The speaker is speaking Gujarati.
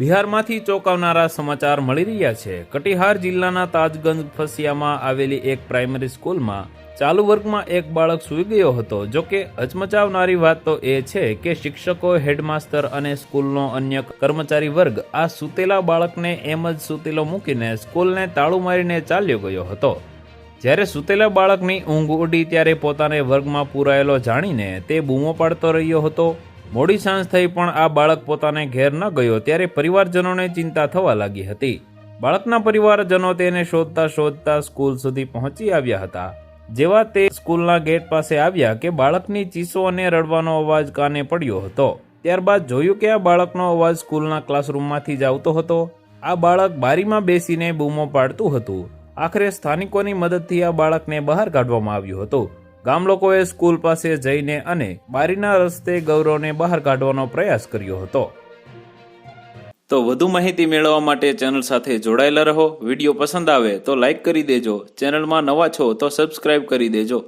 બિહારમાંથી ચોંકાવનારા સમાચાર મળી રહ્યા છે। કટિહાર જિલ્લાના તાજગંજ ફસિયામાં આવેલી એક પ્રાઇમરી સ્કૂલમાં ચાલુ વર્ગમાં એક બાળક સૂઈ ગયો હતો। જો કે હચમચાવનારી વાત તો એ છે કે શિક્ષકો, હેડમાસ્ટર અને સ્કૂલનો અન્ય કર્મચારી વર્ગ આ સૂતેલા બાળકને એમ જ સૂતેલો મૂકીને સ્કૂલને તાળું મારીને ચાલ્યો ગયો હતો। જ્યારે સૂતેલા બાળકની ઊંઘ ઉડી ત્યારે પોતાને વર્ગમાં પૂરાયેલો જાણીને તે બૂમો પાડતો રહ્યો હતો। મોડી સાંજ થઈ પણ આ બાળક પોતાને ઘેર ન ગયો ત્યારે પરિવારજનોને ચિંતા થવા લાગી હતી। બાળકના પરિવારજનો તેને શોધતા શોધતા સ્કૂલ સુધી પહોંચી આવ્યા હતા। જેવા તે સ્કૂલના ગેટ પાસે આવ્યા કે બાળકની ચીસો અને રડવાનો અવાજ કાને પડ્યો હતો। ત્યારબાદ જોયું કે આ બાળકનો અવાજ સ્કૂલના ક્લાસરૂમમાંથી જ આવતો હતો। આ બાળક બારીમાં બેસીને બૂમો પાડતું હતું। આખરે સ્થાનિકોની મદદથી આ બાળકને બહાર કાઢવામાં આવ્યું હતું। ગામ લોકોએ સ્કૂલ પાસે જઈને અને બારીના રસ્તે ગૌરવને બહાર કાઢવાનો પ્રયાસ કર્યો હતો। તો વધુ માહિતી મેળવવા માટે ચેનલ સાથે જોડાયેલા રહો। વિડીયો પસંદ આવે તો લાઈક કરી દેજો। ચેનલમાં નવા છો તો સબસ્ક્રાઇબ કરી દેજો।